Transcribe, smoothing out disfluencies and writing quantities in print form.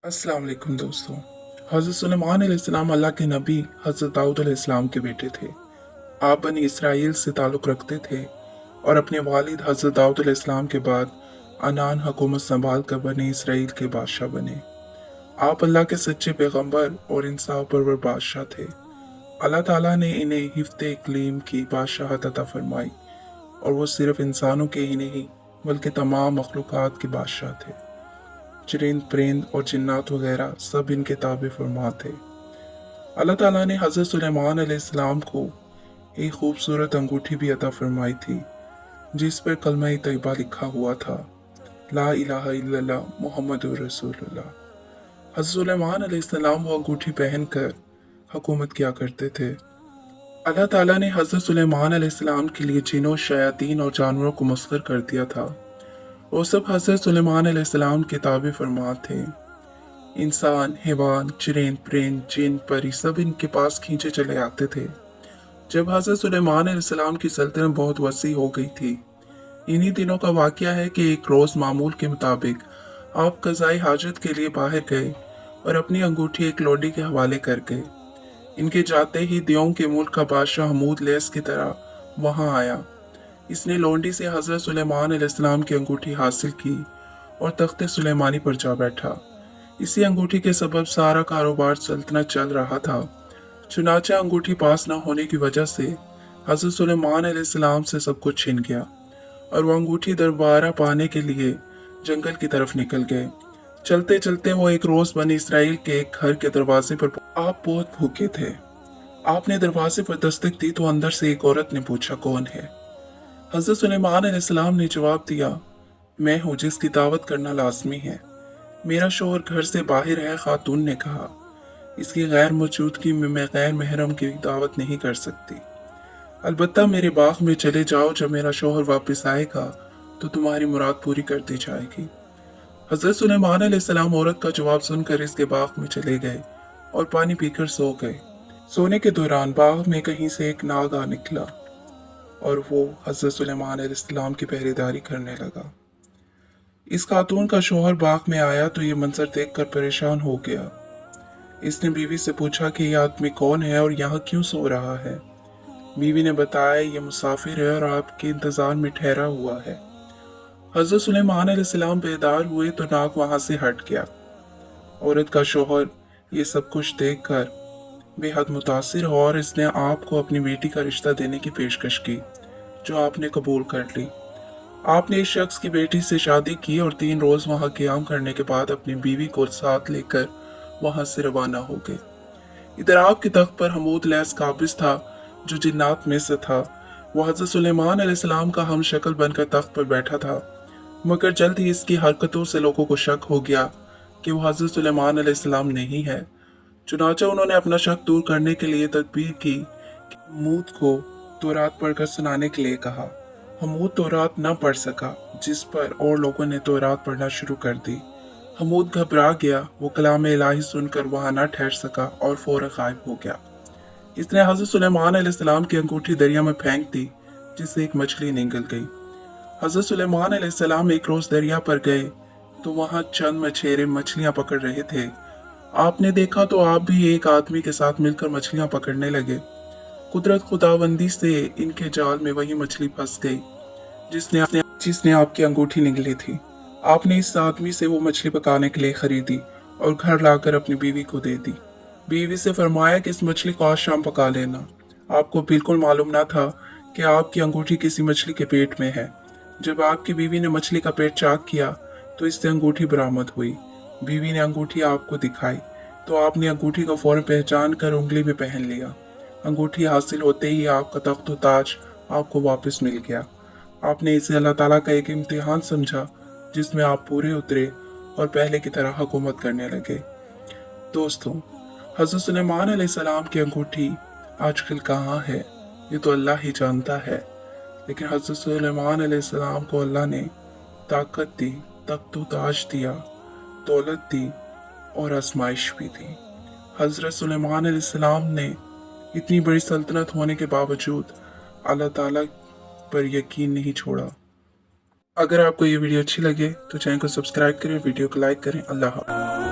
अस्सलाम वालेकुम दोस्तों। हज़रत सुलेमान अलैहिस्सलाम अल्लाह के नबी हज़रत दाऊद अलैहिस्सलाम के बेटे थे। आप बनी इसराइल से ताल्लुक़ रखते थे और अपने वालिद हज़रत दाऊद अलैहिस्सलाम के बाद अनान हुकूमत संभाल कर बनी इसराइल के बादशाह बने। आप अल्लाह के सच्चे पैगंबर और इंसाफ परवर बादशाह थे। अल्लाह ताला ने इन्हें हिफ्ते इक़लीम की बादशाहत अता फरमाई और वो सिर्फ इंसानों के ही नहीं बल्कि तमाम मखलूक़ात के बादशाह थे। चरिंद परिंद और जिन्नात वगैरह सब इनके ताबे फरमा थे। अल्लाह ताला ने हज़रत सुलेमान अलैहिस्सलाम को एक खूबसूरत अंगूठी भी अता फरमाई थी जिस पर कलमा तैयबा लिखा हुआ था, ला इलाहा इल्लल्लाह मुहम्मदुर रसूलुल्लाह। हज़रत सुलेमान अलैहिस्सलाम वो अंगूठी पहनकर हुकूमत किया करते थे। अल्लाह ताला ने हज़रत सुलेमान अलैहिस्सलाम के लिए जिन्नों, शयातीन और जानवरों को मुसख्खर कर दिया था। वो सब हज़रत सुलेमान अलैहिस्सलाम के ताबे फरमा थे। इंसान, हैवान, चरिंद परिंद, जिन परी सब इनके पास खींचे चले आते थे। जब हज़रत सुलेमान अलैहिस्सलाम की सल्तनत बहुत वसी हो गई थी, इन्हीं दिनों का वाक़या है कि एक रोज़ मामूल के मुताबिक आप क़ज़ाई हाजत के लिए बाहर गए और अपनी अंगूठी एक लोडी के हवाले कर गए। इनके जाते ही दियों के मुल्क का बादशाह हमूद लेस की तरह वहाँ आया। इसने लोंडी से हज़रत सुलेमान अलैहिस्सलाम की अंगूठी हासिल की और तख्ते सुलेमानी पर जा बैठा। इसी अंगूठी के सबब सारा कारोबार सल्तनत चल रहा था। चुनाचे अंगूठी पास न होने की वजह से हज़रत सुलेमान अलैहिस्सलाम से सब कुछ छिन गया और वो अंगूठी दोबारा पाने के लिए जंगल की तरफ निकल गए। चलते चलते वो एक रोज़ बनी इसराइल के एक घर के दरवाजे पर आप बहुत भूखे थे। आपने दरवाजे पर दस्तक दी तो अंदर से एक औरत ने पूछा, कौन है? हज़रत सुलेमान अलैहिस्सलाम ने जवाब दिया, मैं हूँ जिसकी दावत करना लाजमी है। मेरा शौहर घर से बाहर है। खातून ने कहा, इसकी गैर मौजूदगी में मैं गैर महरम की दावत नहीं कर सकती। अलबत्ता मेरे बाग में चले जाओ, जब मेरा शौहर वापस आएगा तो तुम्हारी मुराद पूरी कर दी जाएगी। हज़रत सुलेमान अलैहिस्सलाम औरत का जवाब सुनकर इसके बाग में चले गए और पानी पीकर सो गए। सोने के दौरान बाग में कहीं से एक नाग आ निकला और वो हज़रत सुलेमान अलैहिस्सलाम की पहरेदारी करने लगा। इस खातून का शौहर बाग में आया तो ये मंजर देखकर परेशान हो गया। इसने बीवी से पूछा कि यह आदमी कौन है और यहाँ क्यों सो रहा है। बीवी ने बताया, ये मुसाफिर है और आपके इंतजार में ठहरा हुआ है। हज़रत सुलेमान अलैहिस्सलाम बेदार हुए तो नाग वहां से हट गया। औरत का शौहर ये सब कुछ देखकर बेहद मुतासिर हुआ और इसने आपको अपनी बेटी का रिश्ता देने की पेशकश की, जो आपने कबूल कर ली। आपने इस शख्स की बेटी से शादी की और 3 रोज़ वहाँ क़याम करने के बाद अपनी बीवी को साथ लेकर वहाँ से रवाना हो गए। इधर आपके तख्त पर हमूद लैस काबिज था, जो जिन्नात में से था। वह हज़रत सुलेमान अलैहिस्सलाम का हम शक्ल बनकर तख्त पर बैठा था, मगर जल्द ही इसकी हरकतों से लोगों को शक हो गया कि वह हज़रत सुलेमान अलैहिस्सलाम नहीं है। चुनांचे उन्होंने अपना शक दूर करने के लिए तदबीर की कि हमूद को तौरात पढ़कर सुनाने के लिए कहा। हमूद तौरात न पढ़ सका, जिस पर और लोगों ने तौरात पढ़ना शुरू कर दी। हमूद घबरा गया। वो कलाम इलाही सुनकर वहां न ठहर सका और फौरन गायब हो गया। इसने हज़रत सुलेमान अलैहिस्सलाम की अंगूठी दरिया में फेंक दी, जिससे एक मछली निकल गई। हज़रत सुलेमान अलैहिस्सलाम एक रोज़ दरिया पर गए तो वहां चंद मछेरे मछलियां पकड़ रहे थे। आपने देखा तो आप भी एक आदमी के साथ मिलकर मछलियां पकड़ने लगे। कुदरत खुदाबंदी से इनके जाल में वही मछली फंस गई जिसने आपकी अंगूठी निगली थी। आपने इस आदमी से वो मछली पकाने के लिए खरीदी और घर लाकर अपनी बीवी को दे दी। बीवी से फरमाया कि इस मछली को आज शाम पका लेना। आपको बिल्कुल मालूम न था कि आपकी अंगूठी किसी मछली के पेट में है। जब आपकी बीवी ने मछली का पेट चाक किया तो इससे अंगूठी बरामद हुई। बीवी ने अंगूठी आपको दिखाई तो आपने अंगूठी को फौरन पहचान कर उंगली में पहन लिया। अंगूठी हासिल होते ही आपका तख्त ताज आपको वापस मिल गया। आपने इसे अल्लाह ताला का एक इम्तिहान समझा, जिसमें आप पूरे उतरे और पहले की तरह हुकूमत करने लगे। दोस्तों, हज़रत सुलेमान अलैहिस्सलाम की अंगूठी आजकल कहाँ है ये तो अल्लाह ही जानता है, लेकिन हज़रत सुलेमान अलैहिस्सलाम को अल्लाह ने ताकत दी, तख्त ताज दिया, दौलत दी और आजमाइश भी दी। हज़रत सुलेमान अलैहिस्सलाम ने इतनी बड़ी सल्तनत होने के बावजूद अल्लाह ताला पर यकीन नहीं छोड़ा। अगर आपको ये वीडियो अच्छी लगे तो चैनल को सब्सक्राइब करें, वीडियो को लाइक करें। अल्लाह हाफ़िज़।